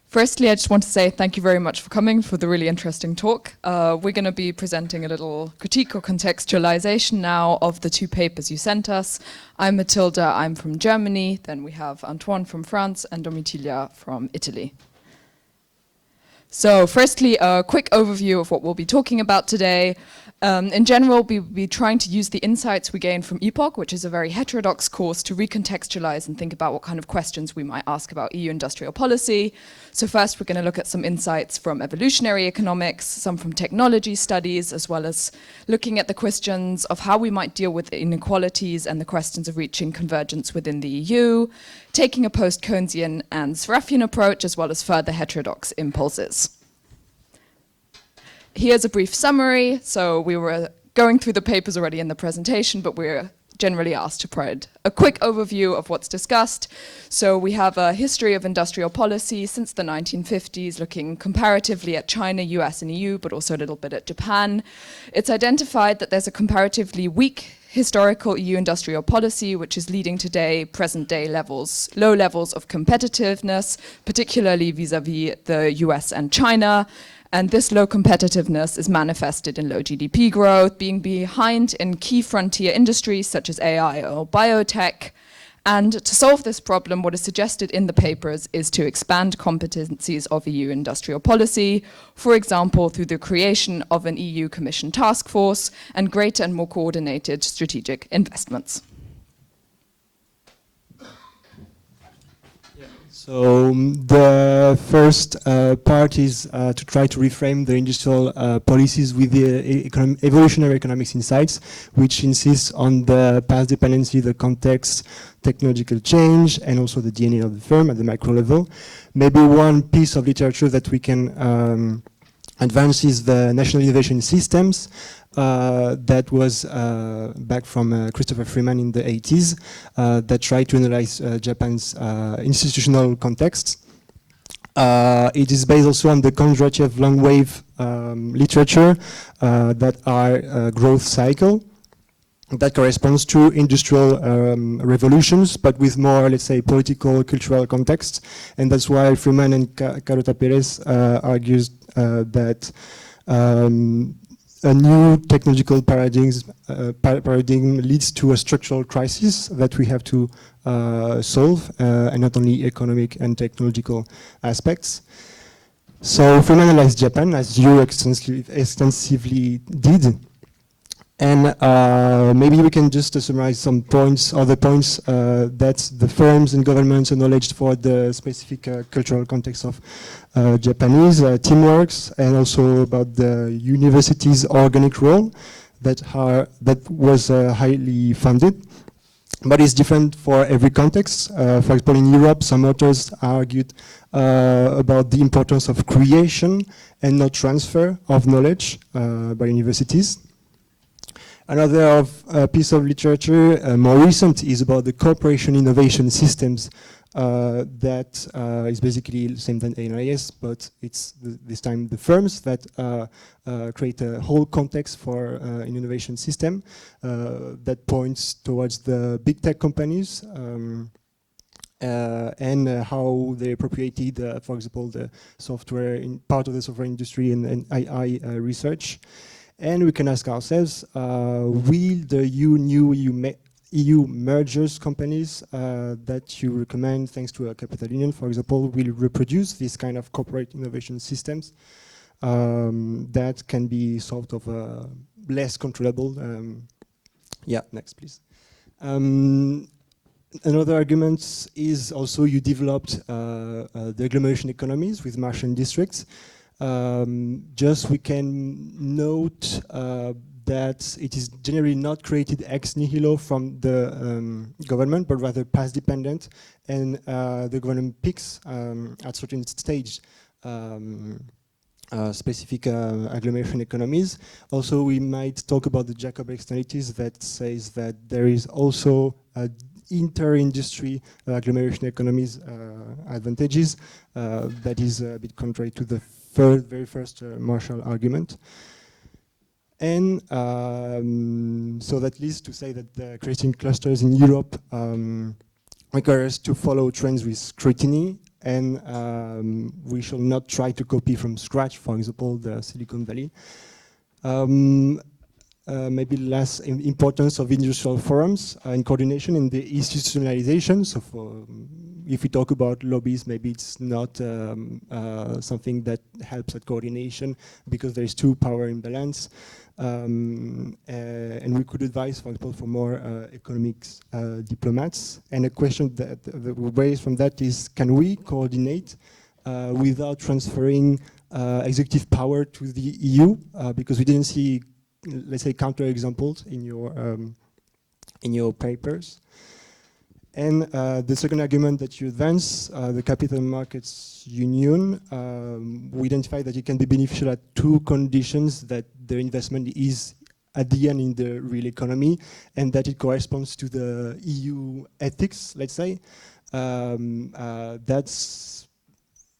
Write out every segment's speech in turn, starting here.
Firstly, I just want to say thank you very much for coming for the really interesting talk. We're going to be presenting a little critique or contextualization now of the two papers you sent us. I'm Matilda, I'm from Germany. Then we have Antoine from France and Domitilla from Italy. So firstly, a quick overview of what we'll be talking about today. In general, we'll be trying to use the insights we gain from EPOG, which is a very heterodox course, to recontextualize and think about what kind of questions we might ask about EU industrial policy. So first, we're going to look at some insights from evolutionary economics, some from technology studies, as well as looking at the questions of how we might deal with inequalities and the questions of reaching convergence within the EU, taking a post-Keynesian and Seraffian approach, as well as further heterodox impulses. Here's a brief summary. So we were going through the papers already in the presentation, but we're generally asked to provide a quick overview of what's discussed. So we have a history of industrial policy since the 1950s, looking comparatively at China, US, and EU, but also a little bit at Japan. It's identified that there's a comparatively weak historical EU industrial policy, which is leading today present-day levels, low levels of competitiveness, particularly vis-à-vis the US and China. And this low competitiveness is manifested in low GDP growth, being behind in key frontier industries such as AI or biotech. And to solve this problem, what is suggested in the papers is to expand competencies of EU industrial policy, for example, through the creation of an EU Commission task force and greater and more coordinated strategic investments. So the first part is to try to reframe the industrial policies with the evolutionary economics insights, which insists on the past dependency, the context, technological change, and also the DNA of the firm at the macro level. Maybe one piece of literature that we can advance is the national innovation systems. That was back from Christopher Freeman in the 80s, that tried to analyze Japan's institutional context. It is based also on the Kondratyev long wave literature that are growth cycle that corresponds to industrial revolutions, but with more, let's say, political, cultural context. And that's why Freeman and Carlota Perez argues that a new technological paradigm leads to a structural crisis that we have to solve, and not only economic and technological aspects. So if we analyze Japan, as you extensively did, and maybe we can just summarize some points, other points that the firms and governments acknowledged for the specific cultural context of Japanese teamworks, and also about the university's organic role that was highly funded, but it's different for every context. For example, in Europe, some authors argued about the importance of creation and not transfer of knowledge by universities. Another piece of literature, more recent, is about the corporation innovation systems that is basically the same than ANIS, but it's this time the firms that create a whole context for an innovation system that points towards the big tech companies and how they appropriated, for example, the software in part of the software industry and AI research. And we can ask ourselves, will the EU mergers companies that you recommend, thanks to a capital union, for example, will reproduce this kind of corporate innovation systems that can be sort of less controllable? Yeah, next, please. Another argument is also you developed the agglomeration economies with Martian districts. Just we can note that it is generally not created ex nihilo from the government, but rather past dependent, and the government picks at certain stage specific agglomeration economies. Also, we might talk about the Jacob externalities that says that there is also inter-industry agglomeration economies advantages that is a bit contrary to the very first Marshall argument. And so that leads to say that creating clusters in Europe requires to follow trends with scrutiny and we shall not try to copy from scratch, for example, the Silicon Valley. Maybe less importance of industrial forums and coordination in the institutionalization. So if we talk about lobbies, maybe it's not something that helps at coordination because there is two power imbalance. And we could advise, for example, for more economics diplomats. And a question that raised from that is, can we coordinate without transferring executive power to the EU? Because we didn't see, let's say, counter examples in your papers. And the second argument that you advance, the capital markets union, we identify that it can be beneficial at two conditions: that the investment is at the end in the real economy, and that it corresponds to the EU ethics, let's say. That's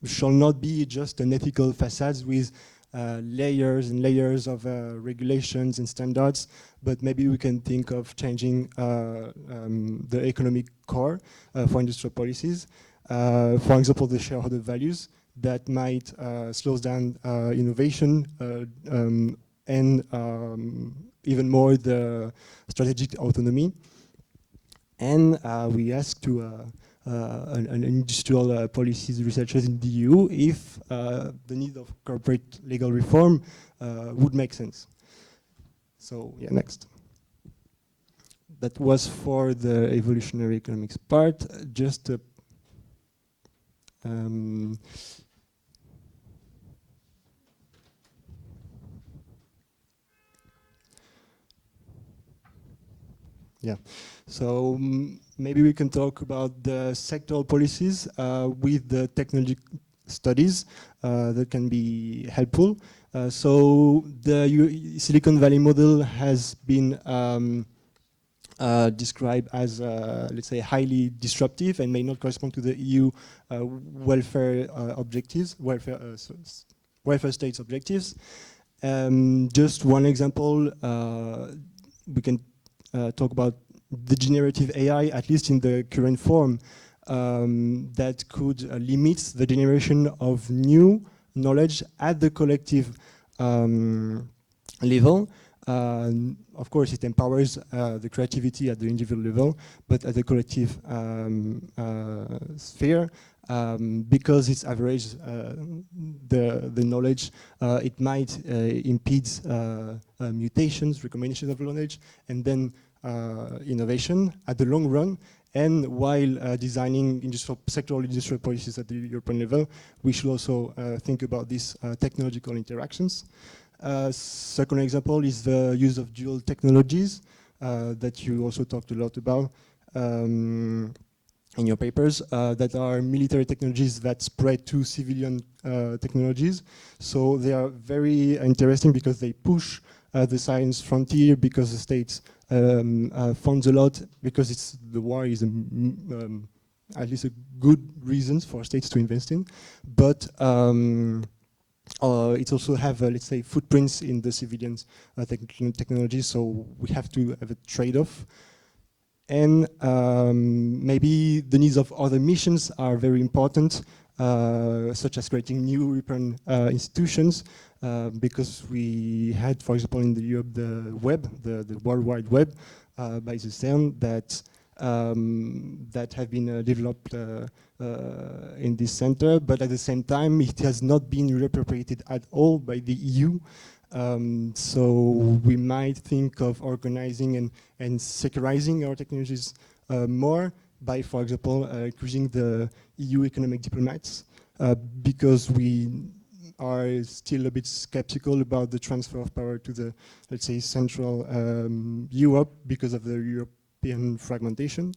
shall not be just an ethical facade with layers and layers of regulations and standards, but maybe we can think of changing the economic core for industrial policies. For example, the shareholder values that might slow down innovation and even more the strategic autonomy. And we ask to an industrial policies researchers in the EU if the need of corporate legal reform would make sense. So yeah, next. That was for the evolutionary economics part. Just yeah, so maybe we can talk about the sectoral policies with the technology studies that can be helpful. So the Silicon Valley model has been described as, let's say, highly disruptive and may not correspond to the EU welfare objectives, welfare states objectives. Just one example, we can talk about the generative AI, at least in the current form, that could limit the generation of new knowledge at the collective level. Of course, it empowers the creativity at the individual level, but at the collective sphere, because it's average, the knowledge, it might impede mutations, recommendations of knowledge, and then innovation at the long run. And while designing sectoral industrial policies at the European level, we should also think about these technological interactions. Second example is the use of dual technologies that you also talked a lot about in your papers, that are military technologies that spread to civilian technologies. So they are very interesting because they push the science frontier, because the states funds a lot, because the war is at least a good reasons for states to invest in. But it also have, let's say, footprints in the civilian technology, so we have to have a trade-off. And maybe the needs of other missions are very important, such as creating new European institutions, because we had, for example, in Europe, the web, the World Wide Web by the CERN that have been developed in this center, but at the same time, it has not been reappropriated at all by the EU. So we might think of organizing and securizing our technologies more by, for example, increasing the EU economic diplomats, because we are still a bit skeptical about the transfer of power to the, let's say, Central Europe because of the European fragmentation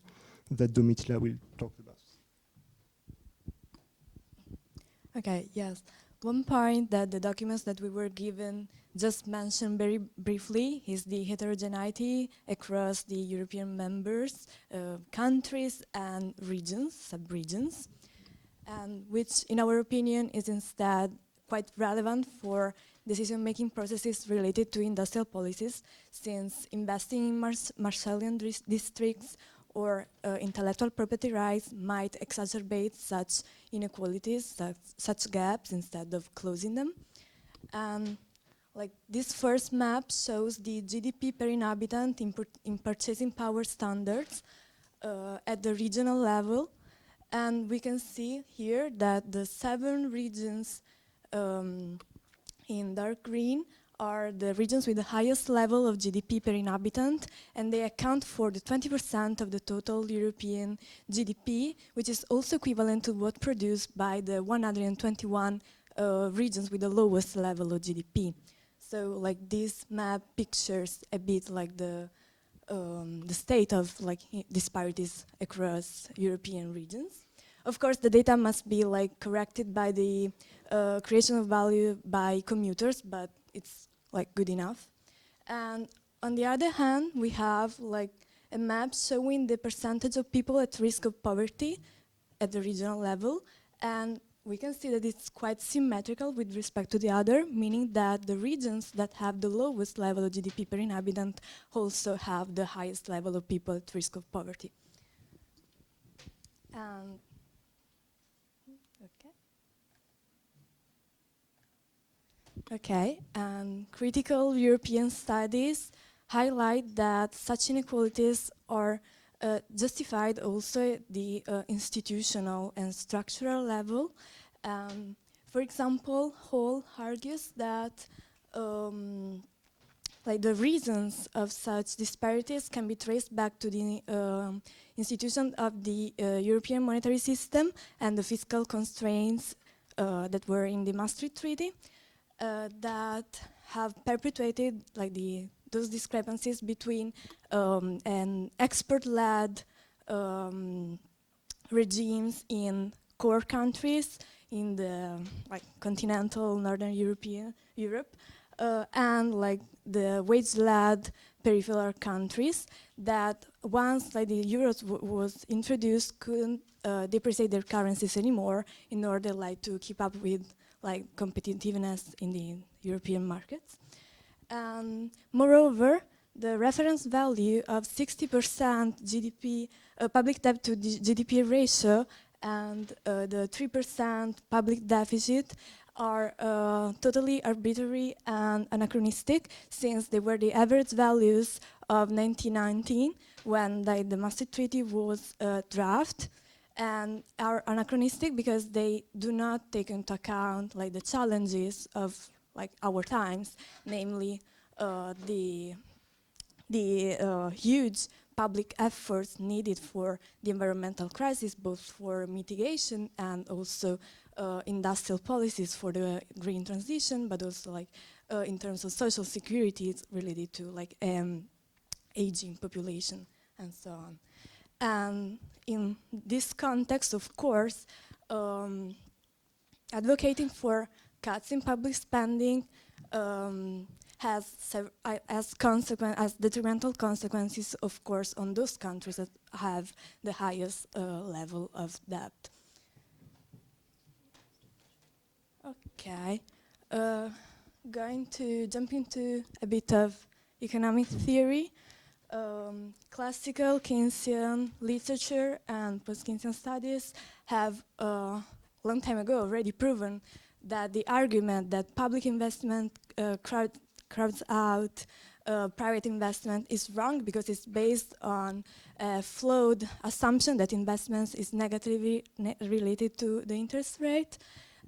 that Domitilla will talk about. Okay, yes. One point that the documents that we were given just mentioned very briefly is the heterogeneity across the European members, countries and regions, sub-regions, and which, in our opinion, is instead quite relevant for decision-making processes related to industrial policies, since investing in Marshallian districts or intellectual property rights might exacerbate such inequalities, such gaps, instead of closing them. And like this first map shows the GDP per inhabitant in purchasing power standards at the regional level. And we can see here that the 7 regions in dark green are the regions with the highest level of GDP per inhabitant, and they account for the 20% of the total European GDP, which is also equivalent to what produced by the 121 regions with the lowest level of GDP. So like this map pictures a bit like the state of like disparities across European regions. Of course, the data must be like corrected by the creation of value by commuters, but it's like good enough. And on the other hand, we have like a map showing the percentage of people at risk of poverty at the regional level, and we can see that it's quite symmetrical with respect to the other, meaning that the regions that have the lowest level of GDP per inhabitant also have the highest level of people at risk of poverty. Okay, and critical European studies highlight that such inequalities are justified also at the institutional and structural level. For example, Hall argues that like the reasons of such disparities can be traced back to the institution of the European monetary system and the fiscal constraints that were in the Maastricht Treaty. That have perpetuated like those discrepancies between an expert-led regimes in core countries in the like continental Northern Europe and like the wage-led peripheral countries that once like the euro was introduced couldn't depreciate their currencies anymore in order like to keep up with like competitiveness in the European markets. Moreover, the reference value of 60% GDP, public debt to GDP ratio and the 3% public deficit are totally arbitrary and anachronistic, since they were the average values of 1919 when the Maastricht Treaty was drafted, and are anachronistic because they do not take into account like the challenges of like our times, namely the huge public efforts needed for the environmental crisis, both for mitigation and also industrial policies for the green transition, but also like in terms of social security, it's related to like aging population and so on. And in this context, of course, advocating for cuts in public spending has detrimental consequences, of course, on those countries that have the highest level of debt. Okay, going to jump into a bit of economic theory. Classical Keynesian literature and post-Keynesian studies have long time ago already proven that the argument that public investment crowds out private investment is wrong, because it's based on a flawed assumption that investments is negatively related to the interest rate.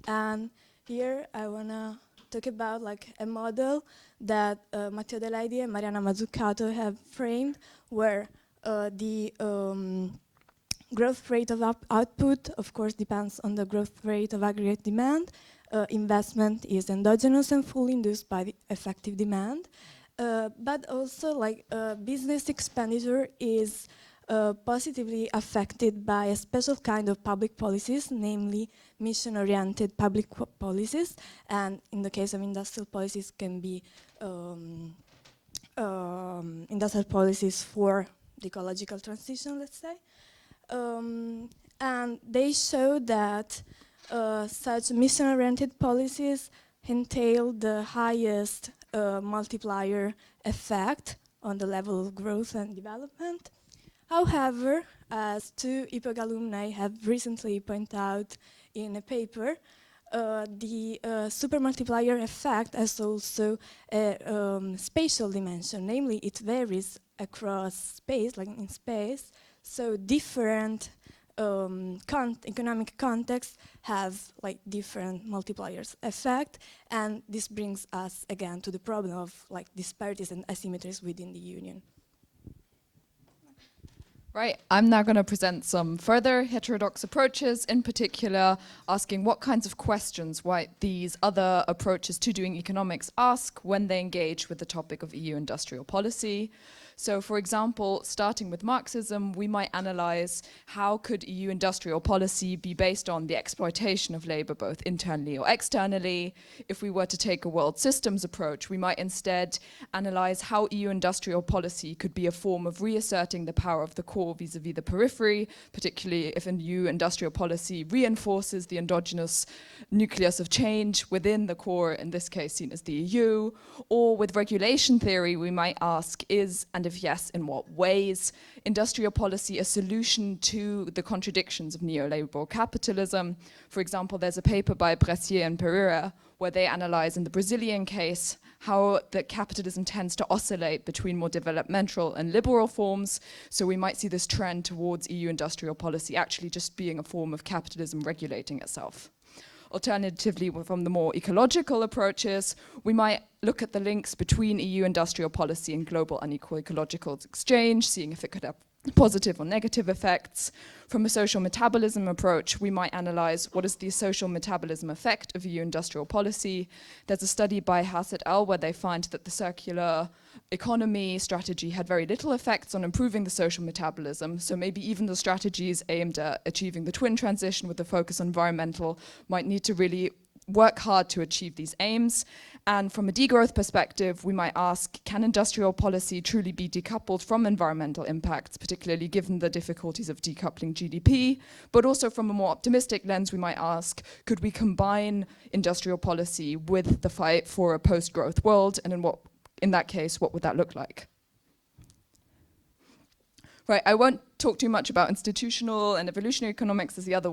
And here I want to talk about like a model that Matteo Delaidi and Mariana Mazzucato have framed, where the growth rate of output, of course, depends on the growth rate of aggregate demand. Investment is endogenous and fully induced by the effective demand. But also, like business expenditure is positively affected by a special kind of public policies, namely mission-oriented public policies, and in the case of industrial policies can be industrial policies for the ecological transition, let's say. And they show that such mission-oriented policies entail the highest multiplier effect on the level of growth and development. However, as two EPOG alumni have recently pointed out in a paper, the supermultiplier effect has also a spatial dimension, namely it varies across space, like in space, so different economic contexts have like different multipliers effect, and this brings us again to the problem of like disparities and asymmetries within the union. Right, I'm now going to present some further heterodox approaches, in particular asking what kinds of questions might these other approaches to doing economics ask when they engage with the topic of EU industrial policy. So, for example, starting with Marxism, we might analyze how could EU industrial policy be based on the exploitation of labor both internally or externally. If we were to take a world systems approach, we might instead analyze how EU industrial policy could be a form of reasserting the power of the core vis-a-vis the periphery, particularly if an EU industrial policy reinforces the endogenous nucleus of change within the core, in this case seen as the EU. Or with regulation theory, we might ask, is, and if yes, in what ways, industrial policy a solution to the contradictions of neoliberal capitalism? For example, there's a paper by Bressier and Pereira where they analyze in the Brazilian case how the capitalism tends to oscillate between more developmental and liberal forms. So we might see this trend towards EU industrial policy actually just being a form of capitalism regulating itself. Alternatively, from the more ecological approaches, we might look at the links between EU industrial policy and global unequal ecological exchange, seeing if it could have positive or negative effects. From a social metabolism approach, we might analyze what is the social metabolism effect of EU industrial policy. There's a study by Haas et al. Where they find that the circular economy strategy had very little effects on improving the social metabolism, so maybe even the strategies aimed at achieving the twin transition with the focus on environmental might need to really work hard to achieve these aims. And from a degrowth perspective, we might ask, can industrial policy truly be decoupled from environmental impacts, particularly given the difficulties of decoupling GDP? But also from a more optimistic lens, we might ask, could we combine industrial policy with the fight for a post-growth world? And in that case, what would that look like? Right, I won't talk too much about institutional and evolutionary economics as the other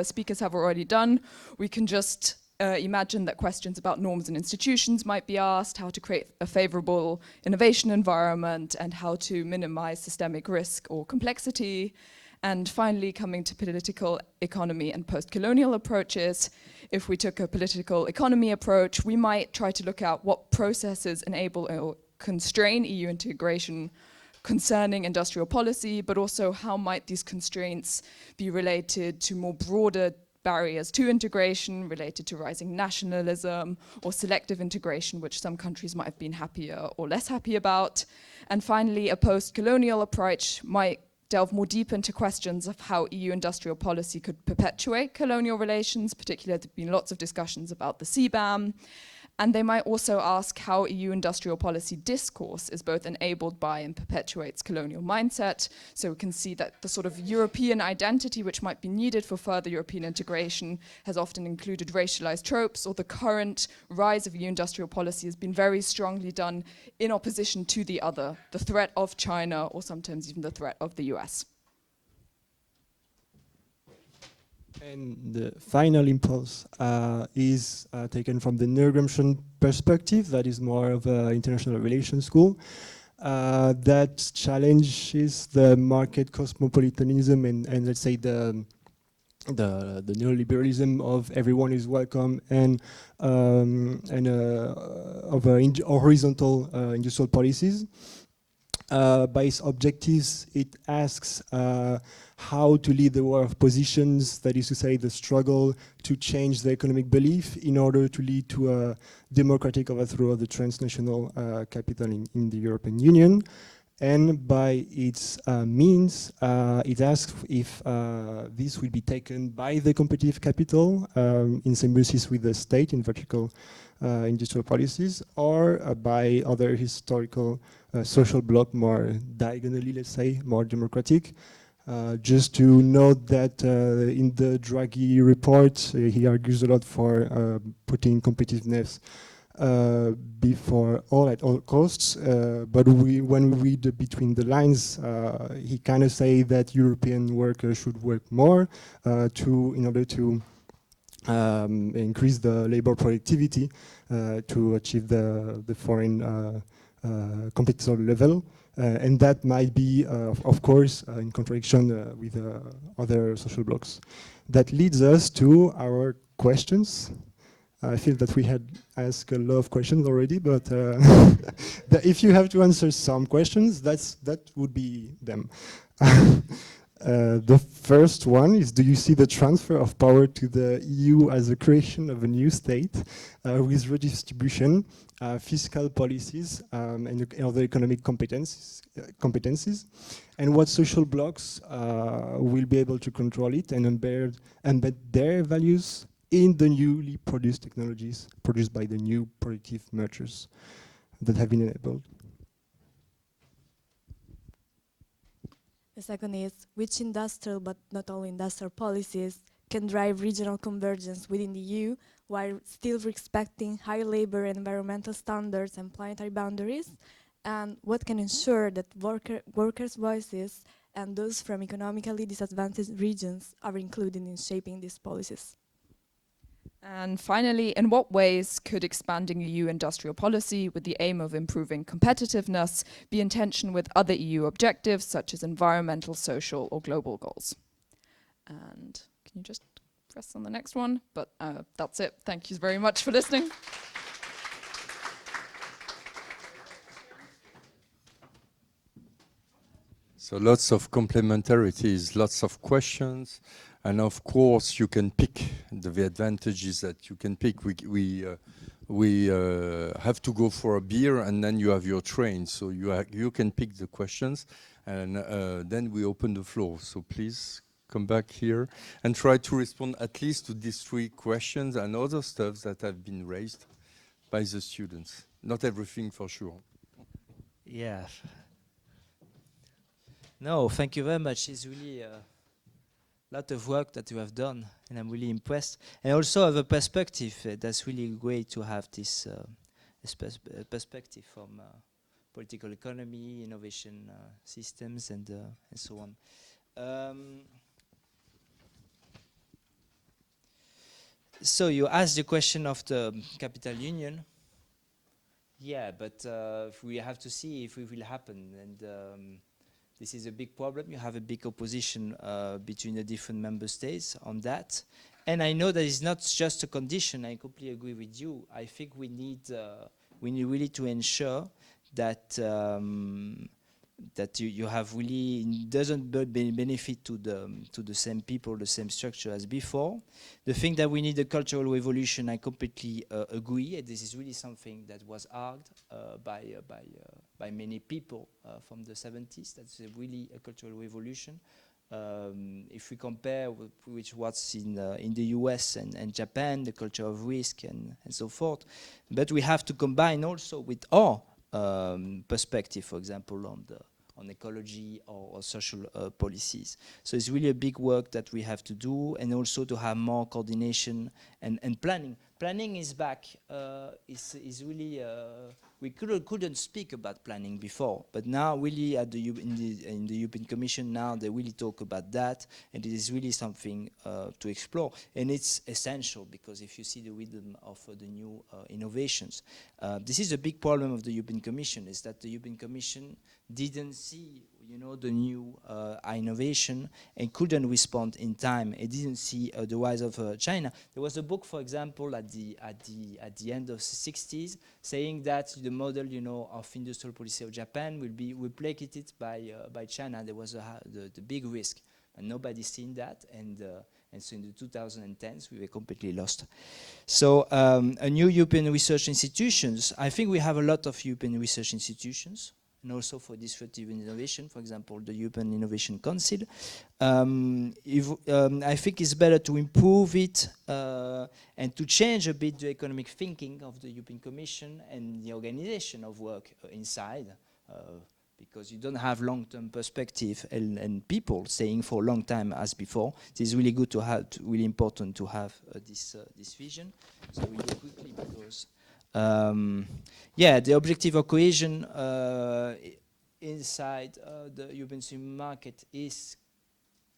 speakers have already done. We can just imagine that questions about norms and institutions might be asked, how to create a favorable innovation environment, and how to minimize systemic risk or complexity. And finally, coming to political economy and post-colonial approaches, if we took a political economy approach, we might try to look at what processes enable or constrain EU integration concerning industrial policy, but also how might these constraints be related to more broader barriers to integration related to rising nationalism or selective integration, which some countries might have been happier or less happy about. And finally, a post-colonial approach might delve more deep into questions of how EU industrial policy could perpetuate colonial relations. Particularly, there have been lots of discussions about the CBAM. And they might also ask how EU industrial policy discourse is both enabled by and perpetuates colonial mindset. So we can see that the sort of European identity which might be needed for further European integration has often included racialized tropes, or the current rise of EU industrial policy has been very strongly done in opposition to the other, the threat of China, or sometimes even the threat of the US. And the final impulse is taken from the neo-Gramscian perspective, that is more of an international relations school, that challenges the market cosmopolitanism and let's say the neoliberalism of everyone is welcome and of horizontal industrial policies. By its objectives, it asks how to lead the war of positions, that is to say the struggle to change the economic belief in order to lead to a democratic overthrow of the transnational capital in the European Union. And by its means, it asks if this will be taken by the competitive capital in symbiosis with the state in vertical industrial policies, or by other historical social bloc, more diagonally, let's say, more democratic. Just to note that in the Draghi report, he argues a lot for putting competitiveness before all at all costs. But when we read between the lines, he kind of say that European workers should work more in order to increase the labor productivity to achieve the foreign competitor level. And that might be, of course, in contradiction with other social blocs. That leads us to our questions. I feel that we had asked a lot of questions already, but if you have to answer some questions, that would be them. The first one is, do you see the transfer of power to the EU as a creation of a new state with redistribution, fiscal policies, and other economic competencies? And what social blocs will be able to control it and embed their values in the newly produced technologies produced by the new productive mergers that have been enabled? The second is, which industrial, but not only industrial policies, can drive regional convergence within the EU while still respecting high labor and environmental standards and planetary boundaries? And what can ensure that workers' voices and those from economically disadvantaged regions are included in shaping these policies? And finally, in what ways could expanding EU industrial policy with the aim of improving competitiveness be in tension with other EU objectives such as environmental, social or global goals? And can you just press on the next one? But that's it. Thank you very much for listening. So lots of complementarities, lots of questions. And of course, you can pick the advantages that you can pick. We have to go for a beer, and then you have your train. So you can pick the questions, and then we open the floor. So please come back here and try to respond at least to these 3 questions and other stuff that have been raised by the students. Not everything for sure. Yeah. No, thank you very much. It's really lot of work that you have done, and I'm really impressed. And also have a perspective. That's really great to have this perspective from political economy, innovation systems, and so on. So you asked the question of the capital union. Yeah, but we have to see if it will happen. And this is a big problem. You have a big opposition between the different member states on that. And I know that it's not just a condition. I completely agree with you. I think we need really to ensure that that you have really doesn't benefit to the same people, the same structure as before. The thing that we need a cultural revolution, I completely agree. And this is really something that was argued by many people from the 70s. That's really a cultural revolution. If we compare with what's in the US and Japan, the culture of risk and so forth. But we have to combine also with our perspective, for example, on ecology or social policies. So it's really a big work that we have to do, and also to have more coordination and planning. Planning is back. Is really we couldn't speak about planning before, but now really in the European Commission now they really talk about that, and it is really something to explore, and it's essential because if you see the rhythm of the new innovations, this is a big problem of the European Commission, is that the European Commission didn't see the new innovation and couldn't respond in time. It didn't see the rise of China. There was a book, for example, at the end of the 60s, saying that the model, of industrial policy of Japan will be replicated by China. There was the big risk, and nobody's seen that. And so in the 2010s, we were completely lost. So a new European research institutions. I think we have a lot of European research institutions, and also for disruptive innovation, for example, the European Innovation Council. I think it's better to improve it and to change a bit the economic thinking of the European Commission and the organization of work inside, because you don't have long-term perspective and people staying for a long time as before. It is really good to have, really important to have this vision. So really quickly, because Yeah, the objective of cohesion inside the European single market is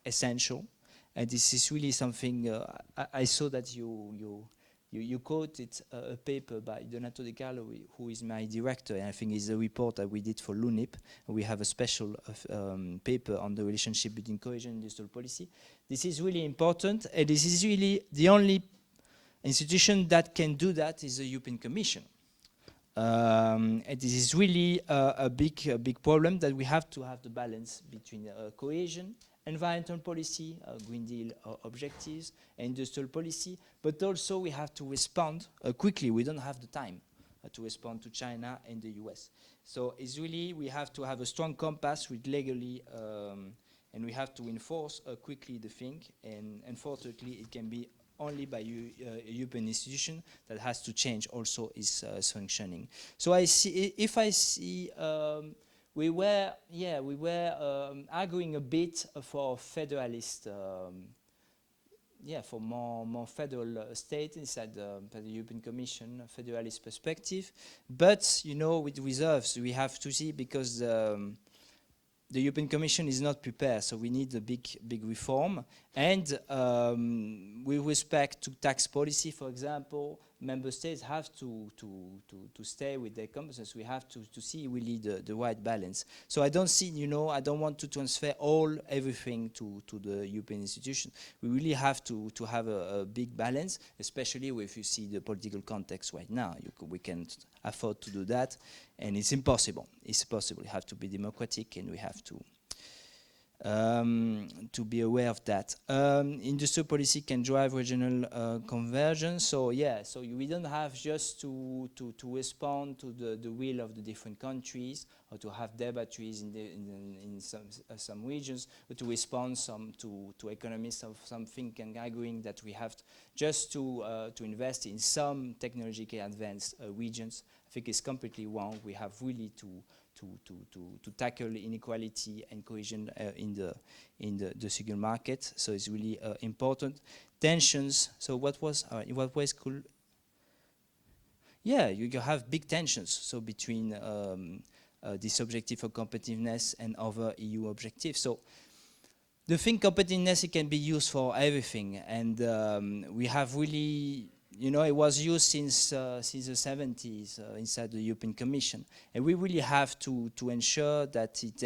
essential, and this is really something I saw that you quoted a paper by Donato De Carlo, who is my director, and I think it's a report that we did for LUNIP. We have a special paper on the relationship between cohesion and industrial policy. This is really important, and this is really the only institution that can do that is the European Commission. And this is really a big problem, that we have to have the balance between cohesion, environmental policy, Green Deal objectives, and industrial policy, but also we have to respond quickly. We don't have the time to respond to China and the US. So it's really, we have to have a strong compass with legally, and we have to enforce quickly the thing, and unfortunately it can be only by a European institution that has to change also its functioning. So I see, if I see, we were arguing a bit for federalist, for more federal state inside the European Commission, federalist perspective. But you know, with reserves, we have to see, because the European Commission is not prepared, so we need a big reform. And with respect to tax policy, for example, member states have to stay with their competence. We have to see really the right balance. So I don't see, you know, I don't want to transfer everything to the European institution. We really have to have a big balance, especially if you see the political context right now. We can't afford to do that, and it's impossible. It's possible. We have to be democratic, and we have to be aware of that. Industrial policy can drive regional convergence. So yeah, so we don't have just to respond to the will of the different countries, or to have their batteries in some regions, but to respond to economists of some thinking agreeing that we have just to invest in some technologically advanced regions. I think it's completely wrong. We have really to tackle inequality and cohesion in the single market. So it's really important. Tensions. So what was cool? Yeah, you have big tensions. So between this objective of competitiveness and other EU objectives. So the thing competitiveness, it can be used for everything, and we have really, you know, it was used since the 70s inside the European Commission, and we really have to ensure that it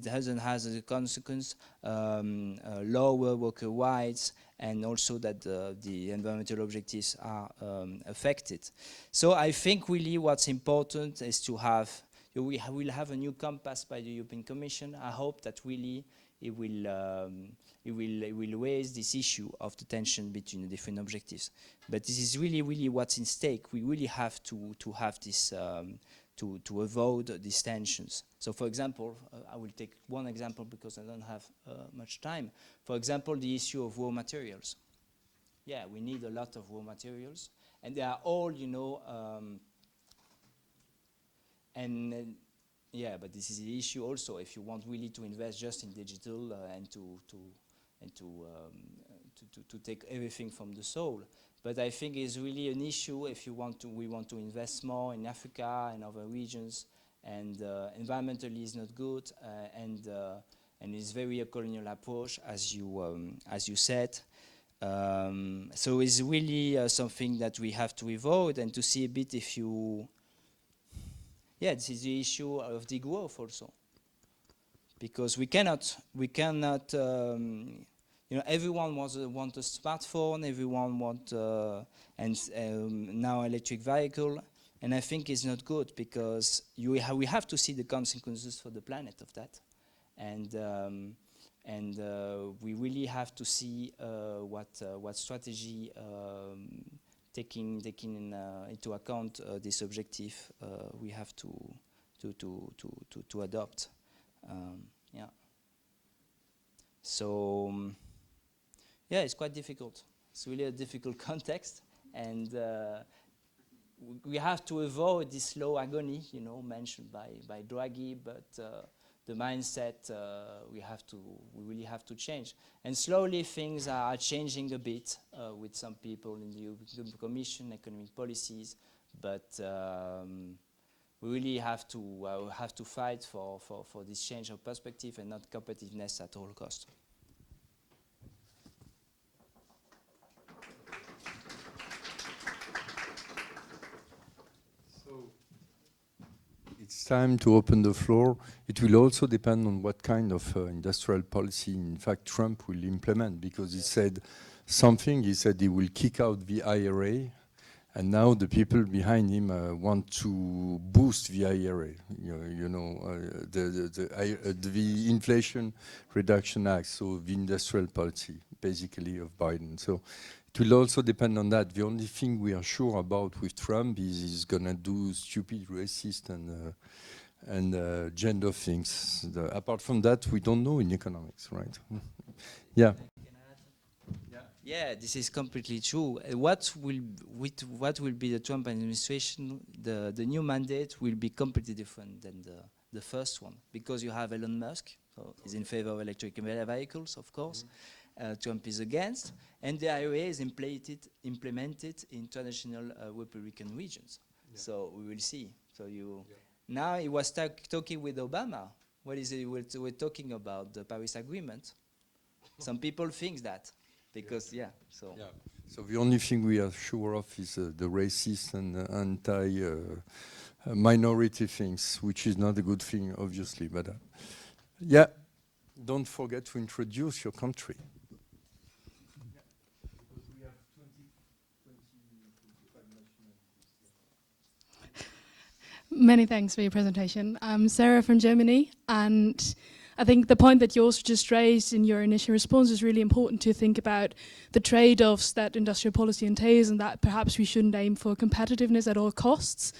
doesn't have as a consequence lower worker rights, and also that the environmental objectives are affected. So I think really what's important is to have, we will have a new compass by the European Commission. I hope that really it will raise this issue of the tension between the different objectives. But this is really what's in stake. We really have to have this, to avoid these tensions. So for example, I will take one example because I don't have much time. For example, the issue of raw materials. Yeah, we need a lot of raw materials, and they are all, you know, yeah, but this is the issue also. If you want really to invest just in digital and to take everything from the soul, but I think it's really an issue if we want to invest more in Africa and other regions, and environmentally is not good, and it's very a colonial approach, as you said. So it's really something that we have to avoid, and to see a bit if you. Yeah, this is the issue of the growth also, because we cannot. You know, everyone want a smartphone, everyone want now electric vehicle, and I think it's not good, because we have to see the consequences for the planet of that, and we really have to see what strategy. Taking into account this objective, we have to adopt. Yeah. So yeah, it's quite difficult. It's really a difficult context, and we have to avoid this slow agony, you know, mentioned by Draghi, but the mindset we really have to change. And slowly things are changing a bit with some people in the European Commission, economic policies, but we really have to fight for this change of perspective and not competitiveness at all costs. It's time to open the floor. It will also depend on what kind of industrial policy, in fact, Trump will implement, because he said something. He said he will kick out the IRA, and now the people behind him want to boost the IRA. The Inflation Reduction Act, so the industrial policy, basically, of Biden. So it will also depend on that. The only thing we are sure about with Trump is he's gonna do stupid, racist, and gender things. Apart from that, we don't know in economics, right? Yeah. Yeah, this is completely true. What will be the Trump administration? The new mandate will be completely different than the first one, because you have Elon Musk, so he's in favor of electric vehicles, of course. Trump is against, and the IRA is implemented in traditional Republican regions. Yeah. So we will see. So now he was talking with Obama. What is it? We're talking about the Paris Agreement. Some people think that, because So the only thing we are sure of is the racist and anti-minority things, which is not a good thing, obviously. But don't forget to introduce your country. Many thanks for your presentation. I'm Sarah from Germany, and I think the point that you also just raised in your initial response is really important to think about the trade-offs that industrial policy entails, and that perhaps we shouldn't aim for competitiveness at all costs.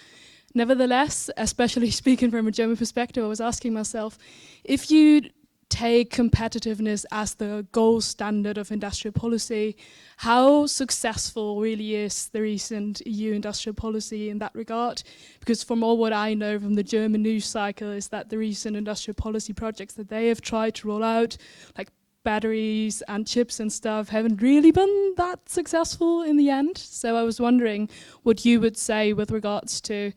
Nevertheless, especially speaking from a German perspective, I was asking myself, if you take competitiveness as the gold standard of industrial policy, how successful really is the recent EU industrial policy in that regard? Because from all what I know from the German news cycle is that the recent industrial policy projects that they have tried to roll out, like batteries and chips and stuff, haven't really been that successful in the end. So I was wondering what you would say with regards to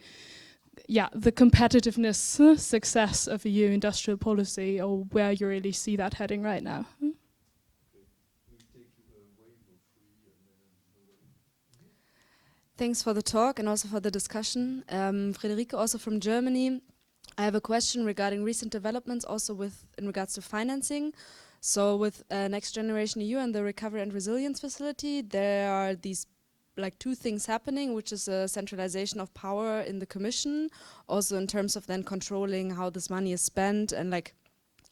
the competitiveness success of EU industrial policy, or where you really see that heading right now. Thanks for the talk and also for the discussion. Friederike, also from Germany. I have a question regarding recent developments, also in regards to financing. So with Next Generation EU and the Recovery and Resilience Facility, there are these two things happening, which is a centralization of power in the Commission, also in terms of then controlling how this money is spent and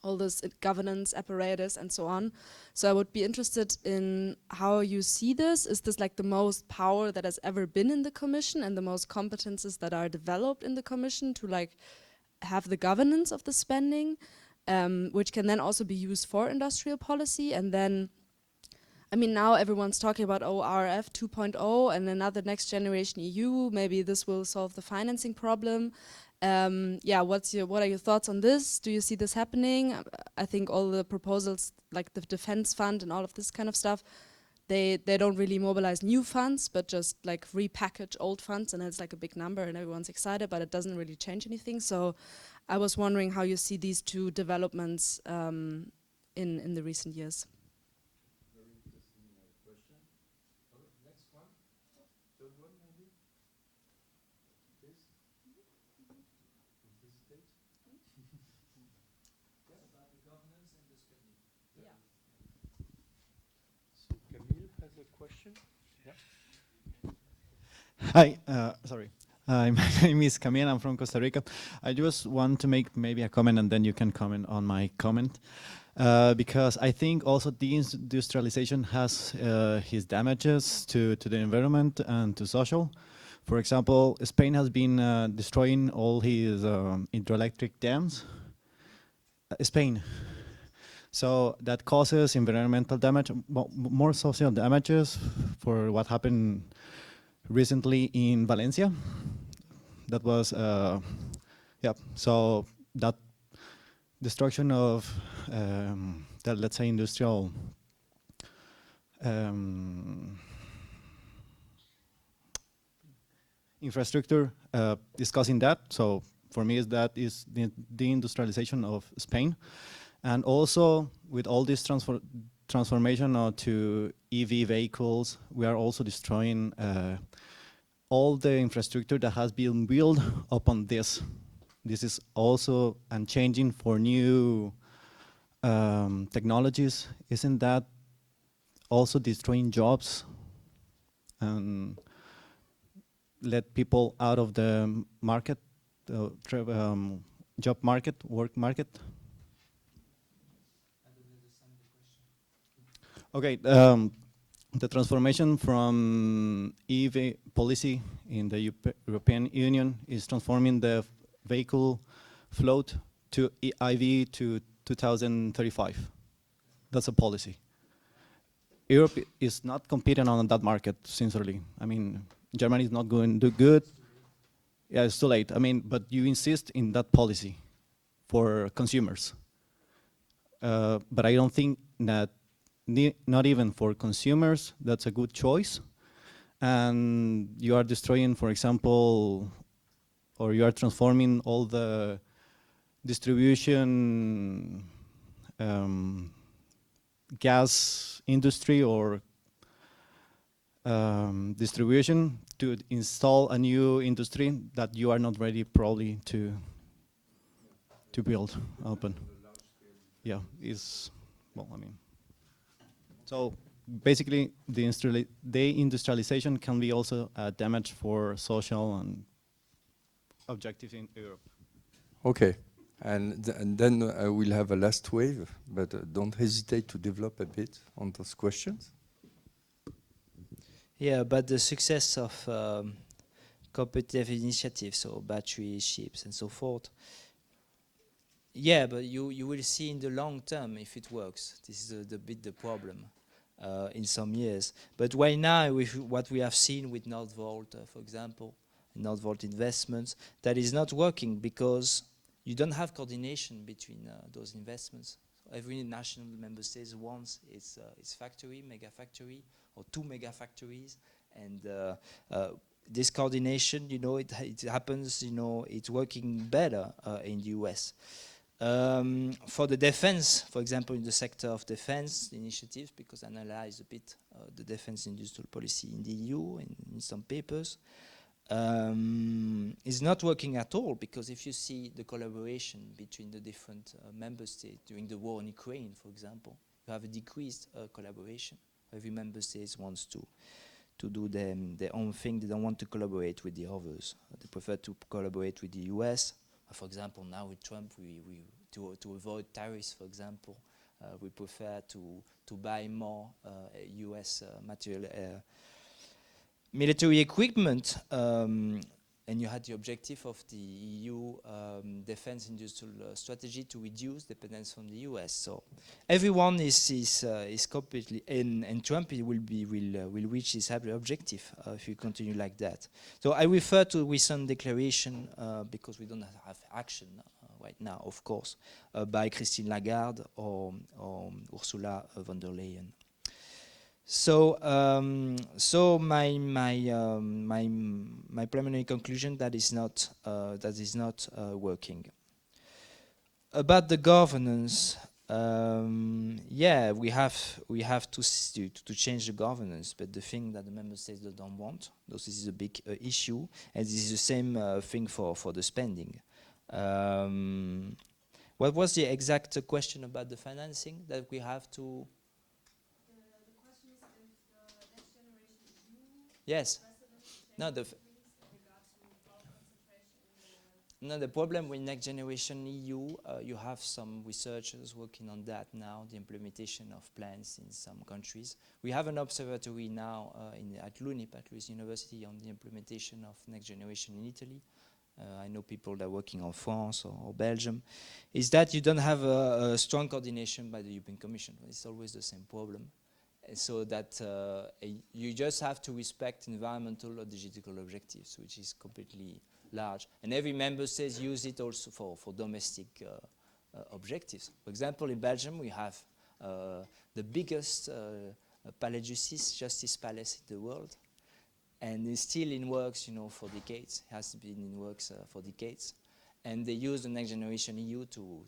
all this governance apparatus and so on. So I would be interested in how you see this. Is this the most power that has ever been in the Commission and the most competences that are developed in the Commission to have the governance of the spending, which can then also be used for industrial policy? And then now everyone's talking about RRF 2.0 and another Next Generation EU. Maybe this will solve the financing problem. What are your thoughts on this? Do you see this happening? I think all the proposals, like the defense fund and all of this kind of stuff, they don't really mobilize new funds, but just repackage old funds, and it's a big number and everyone's excited, but it doesn't really change anything. So I was wondering how you see these two developments in the recent years. Hi, sorry. My name is Camille, I'm from Costa Rica. I just want to make maybe a comment and then you can comment on my comment. Because I think also deindustrialization has his damages to the environment and to social. For example, Spain has been destroying all his hydroelectric dams. Spain. So that causes environmental damage, more social damages for what happened recently in Valencia. That was, so that destruction of, let's say, industrial infrastructure discussing that. So for me, that is the deindustrialization of Spain. And also with all this transformation to EV vehicles, we are also destroying all the infrastructure that has been built upon this. This is also changing for new technologies. Isn't that also destroying jobs and let people out of the market, job market, work market? Okay, the transformation from EV policy in the European Union is transforming the vehicle float to EIV to 2035. That's a policy. Europe is not competing on that market, sincerely. I mean, Germany is not going to do good. Yeah, it's too late. I mean, but you insist in that policy for consumers. But I don't think that not even for consumers, that's a good choice. And you are destroying, for example, or you are transforming all the distribution gas industry or distribution to install a new industry that you are not ready probably to build open. Yeah, is, well, I mean. So basically the industrialization can be also a damage for social and objectives in Europe. Okay, and then we'll have a last wave, but don't hesitate to develop a bit on those questions. Yeah, but the success of competitive initiatives, so battery, ships, and so forth. Yeah, but you will see in the long term if it works. This is the problem in some years. But right now, with what we have seen with Nordvolt, for example, Nordvolt investments, that is not working because you don't have coordination between those investments. Every national member state wants its factory, mega factory, or 2 mega factories, and this coordination, you know, it happens, you know, it's working better in the US. For the defense, for example, in the sector of defense initiatives, because I analyze a bit the defense industrial policy in the EU and in some papers, is not working at all, because if you see the collaboration between the different member states during the war in Ukraine, for example, you have a decreased collaboration. Every member state wants to do their own thing. They don't want to collaborate with the others. They prefer to collaborate with the US. For example, now with Trump, to avoid tariffs, for example, we prefer to buy more US military equipment, and you had the objective of the EU defense industrial strategy to reduce dependence on the US. So everyone is completely, and Trump will reach his objective if you continue like that. So I refer to recent declaration because we don't have action right now, of course, by Christine Lagarde or Ursula von der Leyen. So, my preliminary conclusion that is not working. About the governance, yeah, we have to change the governance, but the thing that the member states don't want, this is a big issue, and this is the same thing for the spending. What was the exact question about the financing that we have to? Yes. No, the problem with Next Generation EU, you have some researchers working on that now, the implementation of plans in some countries. We have an observatory now at LUNIP, at LUIS University, on the implementation of Next Generation in Italy. I know people that are working on France or Belgium. Is that you don't have a strong coordination by the European Commission. It's always the same problem. So that you just have to respect environmental or digital objectives, which is completely large. And every member state use it also for domestic objectives. For example, in Belgium, we have the biggest Palais de Justice palace in the world. and it's still in works, for decades. It has been in works for decades, and they use the Next Generation EU to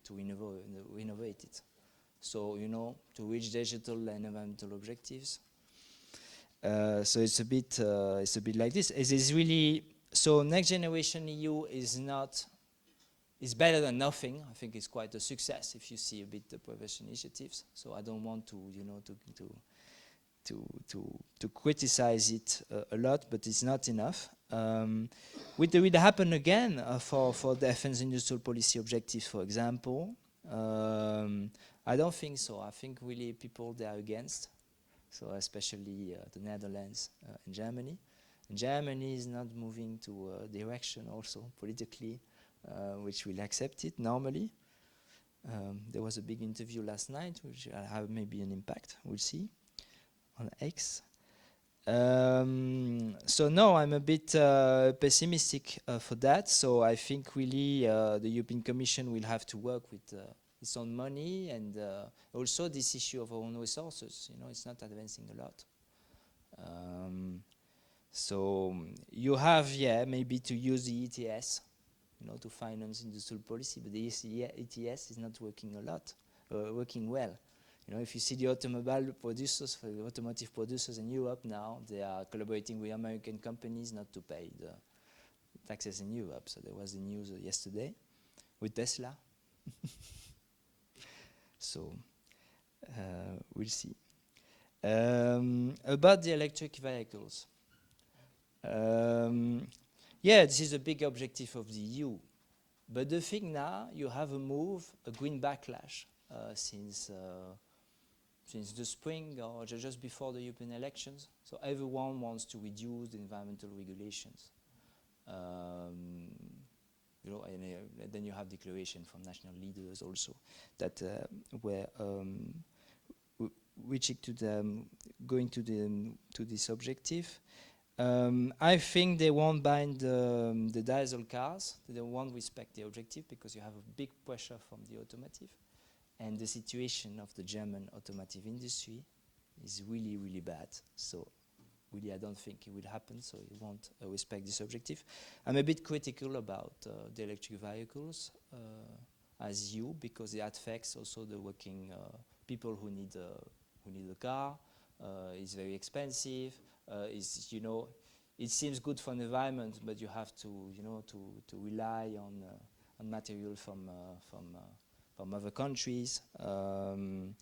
innovate it. So to reach digital and environmental objectives. So it's a bit like this. It is really so. Next Generation EU is better than nothing. I think it's quite a success if you see a bit the previous initiatives. So I don't want to to criticize it a lot, but it's not enough. Will it happen again for defense industrial policy objectives, for example? I don't think so. I think really people they are against. So especially the Netherlands and Germany. And Germany is not moving to a direction also politically which will accept it normally. There was a big interview last night which will have maybe an impact, we'll see, on X. So no, I'm a bit pessimistic for that. So I think really the European Commission will have to work with its own money, and also this issue of our own resources. It's not advancing a lot. So you have, maybe to use the ETS, to finance industrial policy, but the ETS is not working a lot, working well. If you see the automobile producers, for the automotive producers in Europe now, they are collaborating with American companies not to pay the taxes in Europe. So there was the news yesterday with Tesla. So we'll see. About the electric vehicles. This is a big objective of the EU. But the thing now, you have a green backlash since the spring or just before the European elections. So everyone wants to reduce the environmental regulations. And then you have declaration from national leaders also that were reaching to going to this objective. I think they won't bind the diesel cars. They won't respect the objective because you have a big pressure from the automotive, and the situation of the German automotive industry is really, really bad. So really, I don't think it will happen, so it won't respect this objective. I'm a bit critical about the electric vehicles as you, because it affects also the working people who need a car. It's very expensive. It seems good for the environment, but you have to rely on material from other countries. And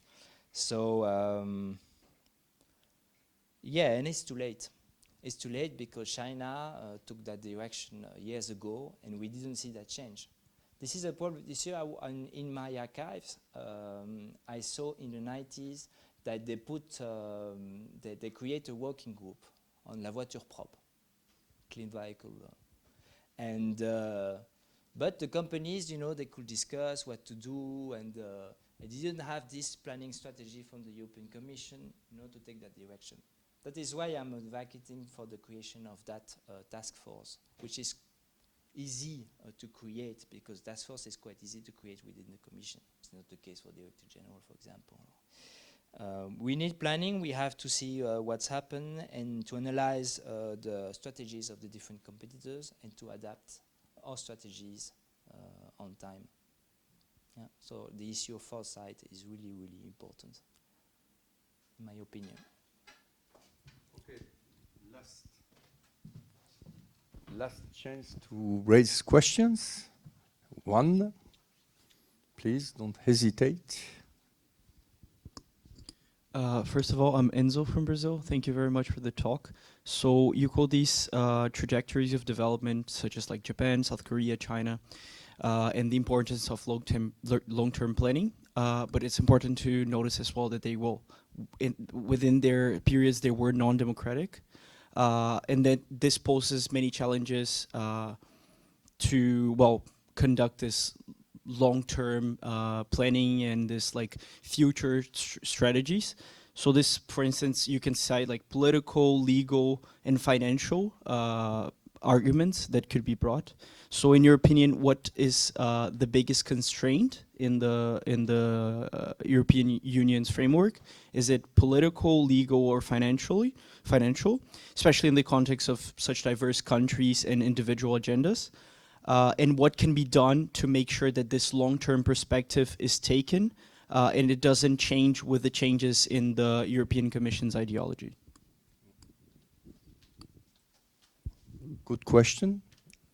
it's too late. It's too late because China took that direction years ago, and we didn't see that change. This is a problem. This year, in my archives, I saw in the 90s that they put, they create a working group on la voiture propre, clean vehicle. But the companies, they could discuss what to do, and they didn't have this planning strategy from the European Commission, to take that direction. That is why I'm advocating for the creation of that task force, which is easy to create, because task force is quite easy to create within the Commission. It's not the case for the Director General, for example. We need planning. We have to see what's happened and to analyze the strategies of the different competitors and to adapt our strategies on time. So the issue of foresight is really, really important, in my opinion. Okay, last chance to raise questions. One, please don't hesitate. First of all, I'm Enzo from Brazil. Thank you very much for the talk. So you call these trajectories of development, such as like Japan, South Korea, China, and the importance of long-term planning. But it's important to notice as well that they will, within their periods, they were non-democratic, and that this poses many challenges to conduct this long-term planning and this like future strategies. So this, for instance, you can cite like political, legal, and financial arguments that could be brought. So in your opinion, what is the biggest constraint in the European Union's framework? Is it political, legal, or financial, especially in the context of such diverse countries and individual agendas? And what can be done to make sure that this long-term perspective is taken and it doesn't change with the changes in the European Commission's ideology? Good question.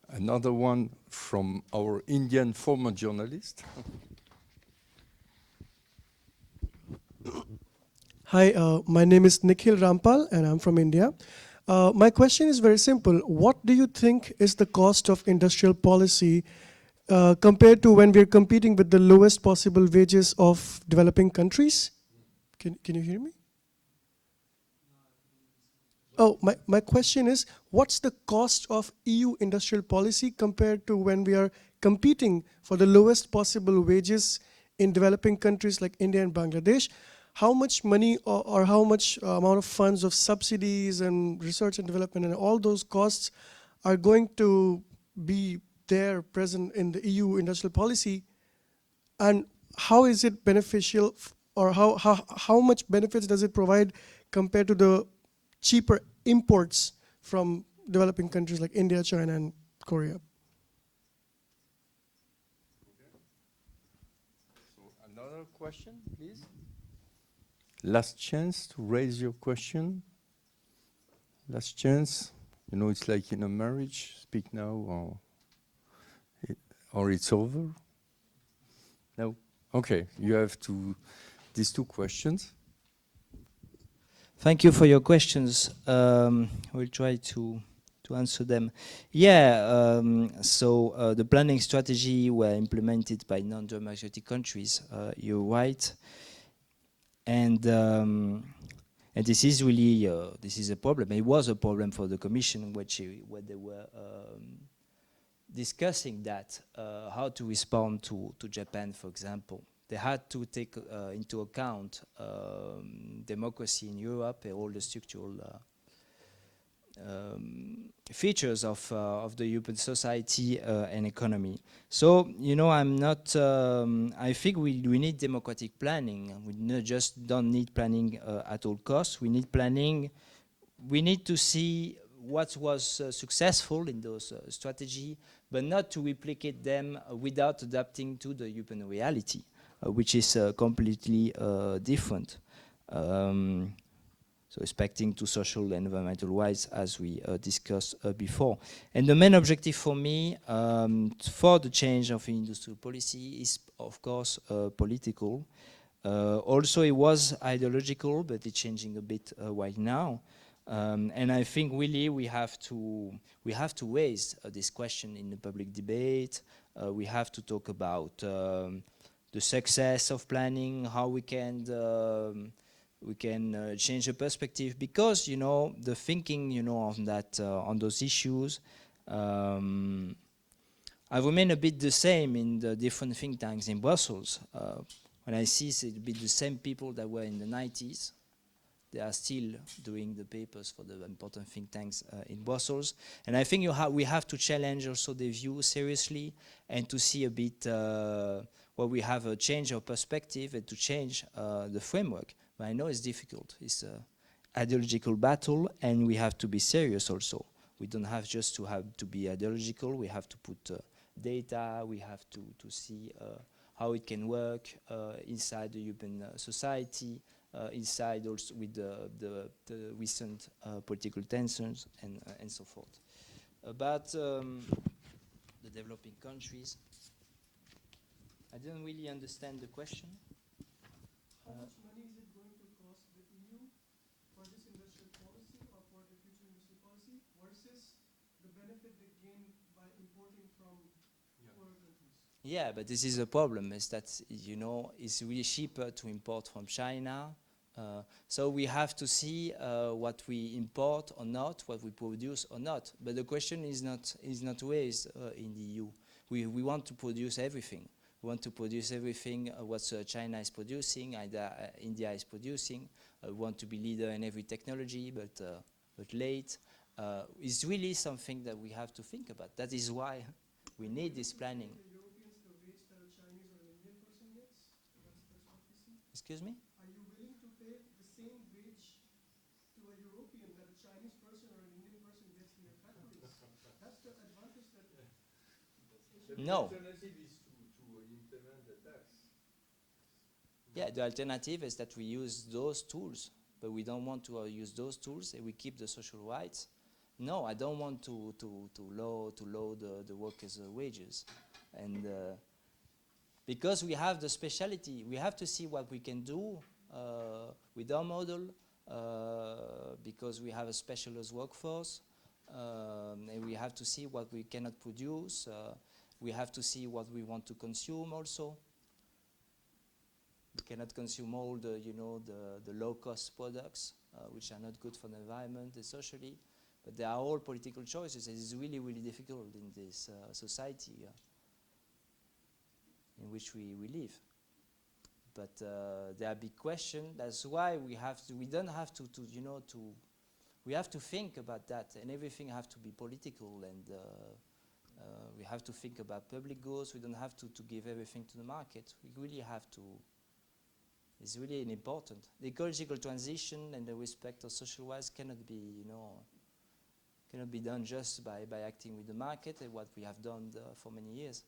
Another one from our Indian former journalist. Hi, my name is Nikhil Rampal and I'm from India. My question is very simple. What do you think is the cost of industrial policy compared to when we're competing with the lowest possible wages of developing countries? Can you hear me? Oh, my question is, what's the cost of EU industrial policy compared to when we are competing for the lowest possible wages in developing countries like India and Bangladesh? How much money or how much amount of funds of subsidies and research and development and all those costs are going to be there present in the EU industrial policy? And how is it beneficial or how much benefits does it provide compared to the cheaper imports from developing countries like India, China, and Korea? So another question, please. Last chance to raise your question. Last chance. You know, it's like in a marriage, speak now or it's over. No? Okay, you have these two questions. Thank you for your questions. We'll try to answer them. Yeah, so the planning strategy were implemented by non-democratic countries. You're right. And this is really this is a problem. It was a problem for the Commission, where they were discussing that how to respond to Japan, for example. They had to take into account democracy in Europe and all the structural features of the European society and economy. So, you know, I'm not, I think we need democratic planning. We just don't need planning at all costs. We need planning. We need to see what was successful in those strategies, but not to replicate them without adapting to the European reality, which is completely different. So respecting to social and environmental rights, as we discussed before. And the main objective for me for the change of industrial policy is, of course, political. Also, it was ideological, but it's changing a bit right now. And I think really we have to raise this question in the public debate. We have to talk about the success of planning, how we can change the perspective, because, you know, the thinking, you know, on that on those issues I remain a bit the same in the different think tanks in Brussels. When I see it's a bit the same people that were in the 90s, they are still doing the papers for the important think tanks in Brussels. And I think we have to challenge also the view seriously and to see a bit where we have a change of perspective and to change the framework. But I know it's difficult. It's an ideological battle, and we have to be serious also. We don't have just to be ideological. We have to put data. We have to see how it can work inside the European society, inside also with the recent political tensions and so forth. About the developing countries, I didn't really understand the question. How much money is it going to cost the EU for this industrial policy or for the future industrial policy versus the benefit they gain by importing from poorer countries? Yeah, but this is a problem, is that, you know, it's really cheaper to import from China. So we have to see what we import or not, what we produce or not. But the question is not raised in the EU. We want to produce everything. We want to produce everything what China is producing, India is producing. We want to be leader in every technology, but late. is really something that we have to think about. That is why we need this planning. Excuse me? Are you willing to pay the same wage to a European that a Chinese person or an Indian person gets in their factories? That's the advantage that... No. The alternative is to implement the tax. Yeah, the alternative is that we use those tools, but we don't want to use those tools and we keep the social rights. No, I don't want to lower the workers' wages. And because we have the speciality, we have to see what we can do with our model, because we have a specialist workforce, and we have to see what we cannot produce. We have to see what we want to consume also. We cannot consume all the, the low-cost products, which are not good for the environment and socially. But they are all political choices. It is really, really difficult in this society in which we live. But there are big questions. That's why we have to. We don't have to we have to think about that, and everything have to be political, and we have to think about public goods. We don't have to give everything to the market. We really have to. It's really important. The ecological transition and the respect of social rights cannot be, cannot be done just by acting with the market, and what we have done for many years.